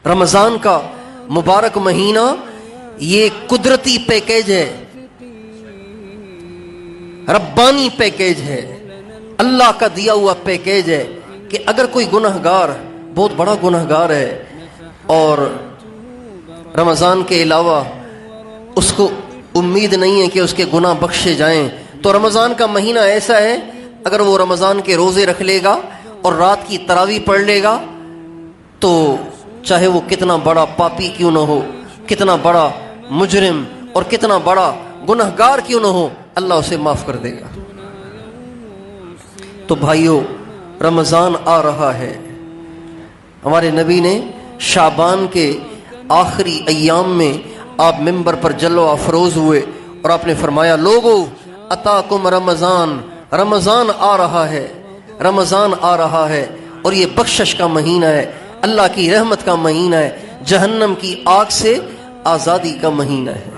رمضان کا مبارک مہینہ یہ قدرتی پیکیج ہے، ربانی پیکیج ہے، اللہ کا دیا ہوا پیکیج ہے کہ اگر کوئی گنہگار بہت بڑا گنہگار ہے اور رمضان کے علاوہ اس کو امید نہیں ہے کہ اس کے گناہ بخشے جائیں، تو رمضان کا مہینہ ایسا ہے، اگر وہ رمضان کے روزے رکھ لے گا اور رات کی تراویح پڑھ لے گا تو چاہے وہ کتنا بڑا پاپی کیوں نہ ہو، کتنا بڑا مجرم اور کتنا بڑا گنہگار کیوں نہ ہو، اللہ اسے معاف کر دے گا۔ تو بھائیو، رمضان آ رہا ہے۔ ہمارے نبی نے شعبان کے آخری ایام میں آپ ممبر پر جلوہ افروز ہوئے اور آپ نے فرمایا، لوگو اتاکم رمضان، رمضان آ رہا ہے، رمضان آ رہا ہے، اور یہ بخشش کا مہینہ ہے، اللہ کی رحمت کا مہینہ ہے، جہنم کی آگ سے آزادی کا مہینہ ہے۔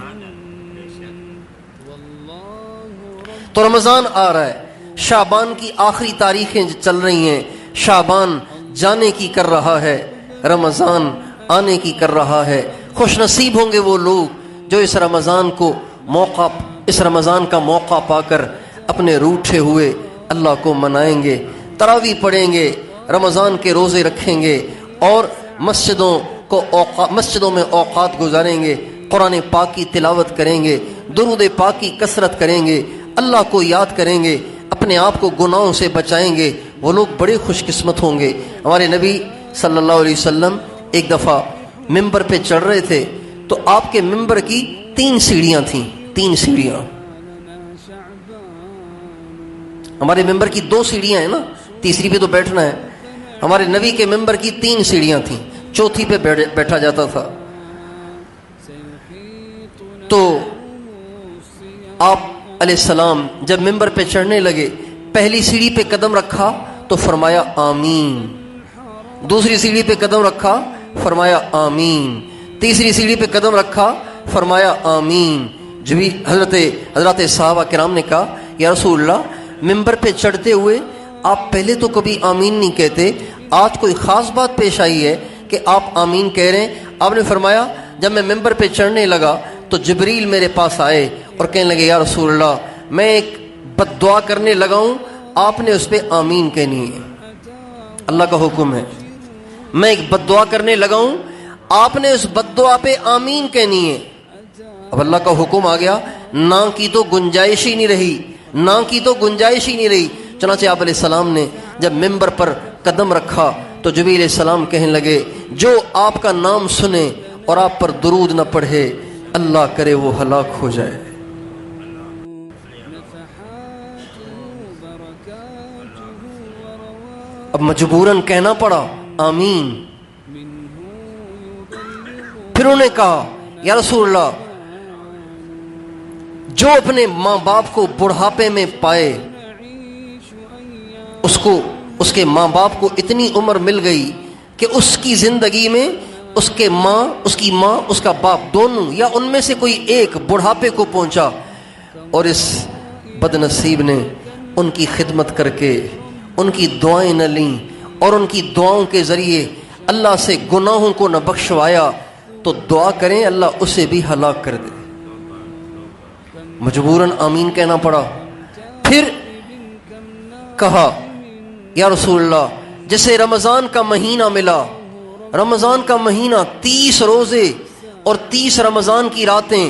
تو رمضان آ رہا ہے، شعبان کی آخری تاریخیں چل رہی ہیں، شعبان جانے کی کر رہا ہے، رمضان آنے کی کر رہا ہے۔ خوش نصیب ہوں گے وہ لوگ جو اس رمضان کا موقع پا کر اپنے روٹھے ہوئے اللہ کو منائیں گے، تراویح پڑھیں گے، رمضان کے روزے رکھیں گے اور مسجدوں میں اوقات گزاریں گے، قرآن پاک کی تلاوت کریں گے، درود پاک کی کثرت کریں گے، اللہ کو یاد کریں گے، اپنے آپ کو گناہوں سے بچائیں گے، وہ لوگ بڑے خوش قسمت ہوں گے۔ ہمارے نبی صلی اللہ علیہ وسلم ایک دفعہ ممبر پہ چڑھ رہے تھے تو آپ کے ممبر کی 3 سیڑھیاں تھیں، 3 سیڑھیاں۔ ہمارے ممبر کی 2 سیڑھیاں ہیں نا، تیسری پہ تو بیٹھنا ہے۔ ہمارے نبی کے ممبر کی 3 سیڑھیاں تھیں، چوتھی پہ بیٹھا جاتا تھا۔ تو آپ علیہ السلام جب ممبر پہ چڑھنے لگے، پہلی سیڑھی پہ قدم رکھا تو فرمایا آمین، دوسری سیڑھی پہ قدم رکھا فرمایا آمین، تیسری سیڑھی پہ قدم رکھا فرمایا آمین۔ جب حضرات صحابہ کرام نے کہا، یا رسول اللہ، ممبر پہ چڑھتے ہوئے آپ پہلے تو کبھی آمین نہیں کہتے، آج کوئی خاص بات پیش آئی ہے کہ آپ آمین کہہ رہے ہیں؟ آپ نے فرمایا، جب میں ممبر پہ چڑھنے لگا تو جبریل میرے پاس آئے اور کہنے لگے، یا رسول اللہ، میں ایک بد دعا کرنے لگا ہوں، آپ نے اس پہ آمین کہنی ہے، اللہ کا حکم ہے۔ میں ایک بد دعا کرنے لگا ہوں، آپ نے اس بد دعا پہ آمین کہنی ہے۔ اب اللہ کا حکم آ گیا، نہ کی تو گنجائش ہی نہیں رہی، نہ کی تو گنجائش ہی نہیں رہی۔ چنانچہ آپ علیہ السلام نے جب ممبر پر قدم رکھا تو جبریل علیہ السلام کہنے لگے، جو آپ کا نام سنے اور آپ پر درود نہ پڑھے، اللہ کرے وہ ہلاک ہو جائے۔ اب مجبوراً کہنا پڑا آمین۔ پھر انہوں نے کہا، یا رسول اللہ، جو اپنے ماں باپ کو بڑھاپے میں پائے، اس کے ماں باپ کو اتنی عمر مل گئی کہ اس کی زندگی میں اس کی ماں، اس کا باپ دونوں یا ان میں سے کوئی ایک بڑھاپے کو پہنچا، اور اس بد نصیب نے ان کی خدمت کر کے ان کی دعائیں نہ لیں اور ان کی دعاؤں کے ذریعے اللہ سے گناہوں کو نہ بخشوایا، تو دعا کریں اللہ اسے بھی ہلاک کر دے۔ مجبوراً آمین کہنا پڑا۔ پھر کہا، یا رسول اللہ، جیسے رمضان کا مہینہ ملا، رمضان کا مہینہ 30 روزے اور 30 رمضان کی راتیں،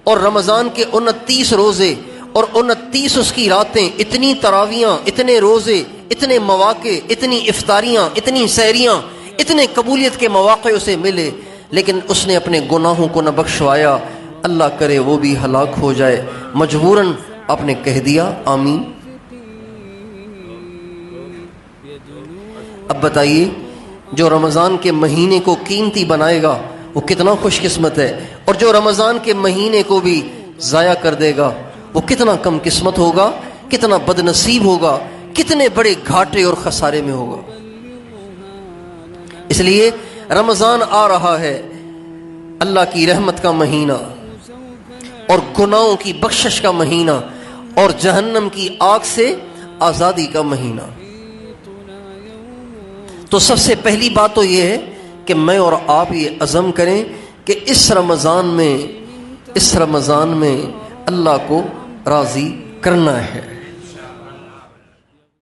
اور رمضان کے 29 روزے اور 29 اس کی راتیں، اتنی تراویاں، اتنے روزے، اتنے مواقع، اتنی افطاریاں، اتنی سحریاں، اتنے قبولیت کے مواقع اسے ملے، لیکن اس نے اپنے گناہوں کو نہ بخشوایا، اللہ کرے وہ بھی ہلاک ہو جائے۔ مجبوراً آپ نے کہہ دیا آمین۔ اب بتائیے، جو رمضان کے مہینے کو قیمتی بنائے گا وہ کتنا خوش قسمت ہے، اور جو رمضان کے مہینے کو بھی ضائع کر دے گا وہ کتنا کم قسمت ہوگا، کتنا بد نصیب ہوگا، کتنے بڑے گھاٹے اور خسارے میں ہوگا۔ اس لیے رمضان آ رہا ہے، اللہ کی رحمت کا مہینہ اور گناہوں کی بخشش کا مہینہ اور جہنم کی آگ سے آزادی کا مہینہ۔ تو سب سے پہلی بات تو یہ ہے کہ میں اور آپ یہ عزم کریں کہ اس رمضان میں اللہ کو راضی کرنا ہے۔